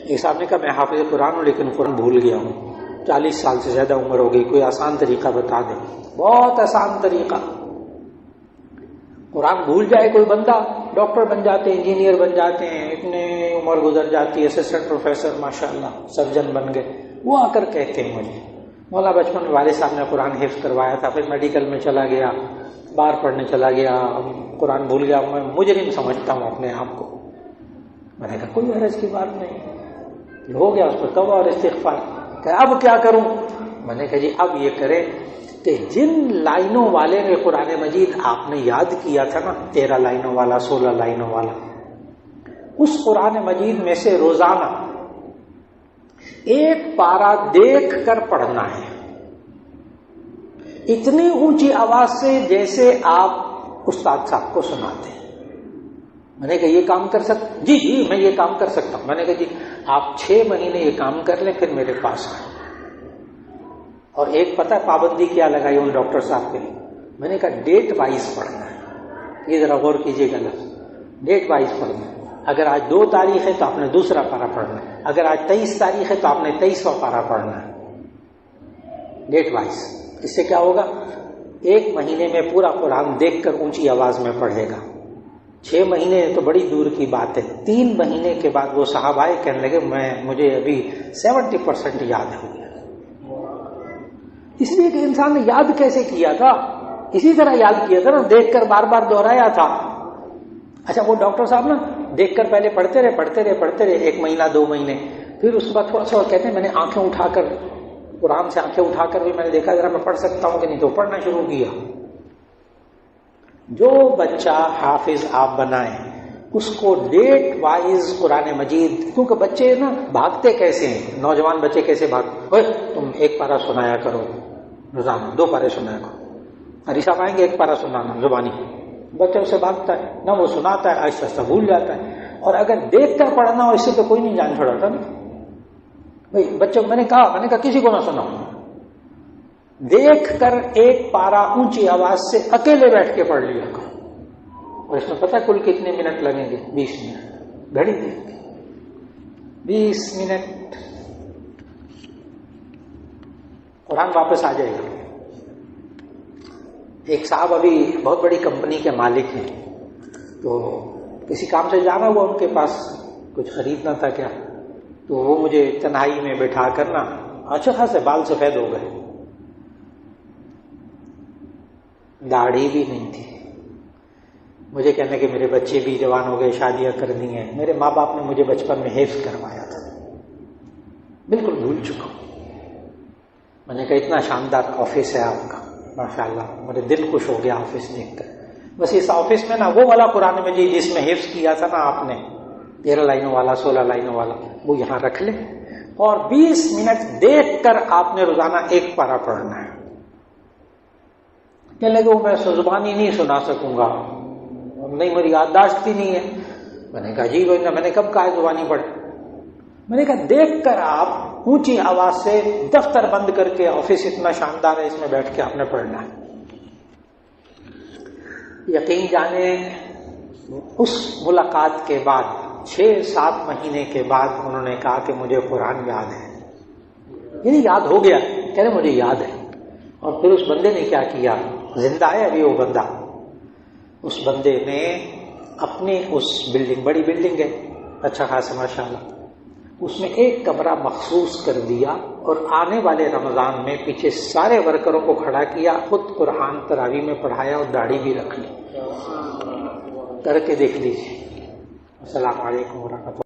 ایک صاحب نے کہا میں حافظ قرآن ہوں لیکن قرآن بھول گیا ہوں، 40 سال سے زیادہ عمر ہو گئی، کوئی آسان طریقہ بتا دیں۔ بہت آسان طریقہ، قرآن بھول جائے کوئی بندہ، ڈاکٹر بن جاتے ہیں، انجینئر بن جاتے ہیں، اتنے عمر گزر جاتی ہے، اسسٹنٹ پروفیسر ماشاءاللہ سرجن بن گئے، وہ آ کر کہتے ہیں مجھے مولا بچپن میں والد صاحب نے قرآن حفظ کروایا تھا، پھر میڈیکل میں چلا گیا، باہر پڑھنے چلا گیا، قرآن بھول گیا، میں مجرم سمجھتا ہوں اپنے آپ کو۔ میں نے کہا کوئی حرج کی بات نہیں، ہو گیا اس پر توبہ اور استغفار۔ کہ اب کیا کروں؟ میں نے کہا جی اب یہ کریں کہ جن لائنوں والے میں قرآن مجید آپ نے یاد کیا تھا نا، 13 لائنوں والا، 16 لائنوں والا، اس قرآن مجید میں سے روزانہ ایک پارہ دیکھ کر پڑھنا ہے، اتنی اونچی آواز سے جیسے آپ استاد صاحب کو سناتے ہیں۔ میں نے کہا یہ کام کر سکتے؟ جی میں یہ کام کر سکتا ہوں۔ میں نے کہا جی آپ 6 مہینے یہ کام کر لیں، پھر میرے پاس آئیں۔ اور ایک پتہ پابندی کیا لگائی ان ڈاکٹر صاحب کے لیے، میں نے کہا ڈیٹ وائز پڑھنا ہے، یہ ذرا غور کیجیے گا، ڈیٹ وائز پڑھنا ہے۔ اگر آج 2 تاریخ ہے تو آپ نے دوسرا پارہ پڑھنا ہے، اگر آج 23 تاریخ ہے تو آپ نے 23واں پارہ پڑھنا ہے، ڈیٹ وائز۔ اس سے کیا ہوگا؟ 1 مہینے میں پورا قرآن دیکھ کر اونچی آواز میں پڑھے گا۔ 6 مہینے تو بڑی دور کی بات ہے، 3 مہینے کے بعد وہ صاحب آئے، کہنے لگے مجھے ابھی 70% یاد ہو گیا۔ اس لیے کہ انسان نے یاد کیسے کیا تھا؟ اسی طرح یاد کیا تھا نا، دیکھ کر بار بار دہرایا تھا۔ اچھا وہ ڈاکٹر صاحب نا دیکھ کر پہلے پڑھتے رہے 1 مہینہ 2 مہینے، پھر اس کے بعد تھوڑا سا کہتے ہیں میں نے آنکھیں اٹھا کر، قرآن سے آنکھیں اٹھا کر بھی میں نے دیکھا ذرا میں پڑھ سکتا ہوں کہ نہیں، تو پڑھنا شروع کیا۔ جو بچہ حافظ آپ بنائیں اس کو ڈیٹ وائز قرآن مجید، کیونکہ بچے نا بھاگتے کیسے ہیں، نوجوان بچے کیسے بھاگتے، تم 1 پارہ سنایا کرو روزانہ، 2 پارے سنایا کرو، علی صاحب آئیں گے 1 پارہ سنانا زبانی، بچہ اسے بھاگتا ہے، نہ وہ سناتا ہے، آہستہ آہستہ بھول جاتا ہے۔ اور اگر دیکھ کر پڑھنا ہو، اس سے تو کوئی نہیں جان چھڑاتا نا بھائی بچوں، میں نے کہا کسی کو نہ سناؤ، دیکھ کر 1 پارہ اونچی آواز سے اکیلے بیٹھ کے پڑھ لیا کرو۔ اور اس میں پتہ کل کتنے منٹ لگیں گے؟ 20 منٹ، گھڑی دیکھ کے 20 منٹ قرآن واپس آ جائے گا۔ ایک صاحب ابھی بہت بڑی کمپنی کے مالک ہیں، تو کسی کام سے جانا ہوا ان کے پاس، کچھ خریدنا تھا کیا، تو وہ مجھے تنہائی میں بٹھا کر نا، اچھا خاصے بال سفید ہو گئے، داڑھی بھی نہیں تھی، مجھے کہنے کہ میرے بچے بھی جوان ہو گئے، شادیاں کرنی ہیں، میرے ماں باپ نے مجھے بچپن میں حفظ کروایا تھا، بالکل بھول چکا ہوں۔ میں نے کہا اتنا شاندار آفس ہے آپ کا ماشاءاللہ، میرے دل خوش ہو گیا آفس دیکھ کر۔ بس اس آفس میں نا وہ والا قرآن مجید جس میں حفظ کیا تھا نا آپ نے، 13 لائنوں والا، 16 لائنوں والا، وہ یہاں رکھ لیں، اور 20 منٹ دیکھ کر آپ نے روزانہ 1 پارہ پڑھنا ہے۔ کہنے لگے وہ میں زبانی نہیں سنا سکوں گا، نہیں میری یادداشت ہی نہیں ہے۔ میں نے کہا جی میں نے کب کہا زبانی پڑھے؟ میں نے کہا دیکھ کر آپ اونچی آواز سے، دفتر بند کر کے، آفس اتنا شاندار ہے اس میں بیٹھ کے آپ نے پڑھنا ہے۔ یقین جانے اس ملاقات کے بعد 6-7 مہینے کے بعد انہوں نے کہا کہ مجھے قرآن یاد ہے، یعنی یاد ہو گیا، کہہ رہے مجھے یاد ہے۔ اور پھر اس بندے نے کیا کیا، زندہ ہے ابھی وہ بندہ، اس بندے نے اپنی اس بلڈنگ، بڑی بلڈنگ ہے اچھا خاصا ماشاءاللہ، اس میں 1 کمرہ مخصوص کر دیا، اور آنے والے رمضان میں پیچھے سارے ورکروں کو کھڑا کیا، خود قرآن تراویح میں پڑھایا، اور داڑھی بھی رکھ لی، کر کے دیکھ لیجیے۔ السلام علیکم ورحمۃ اللہ۔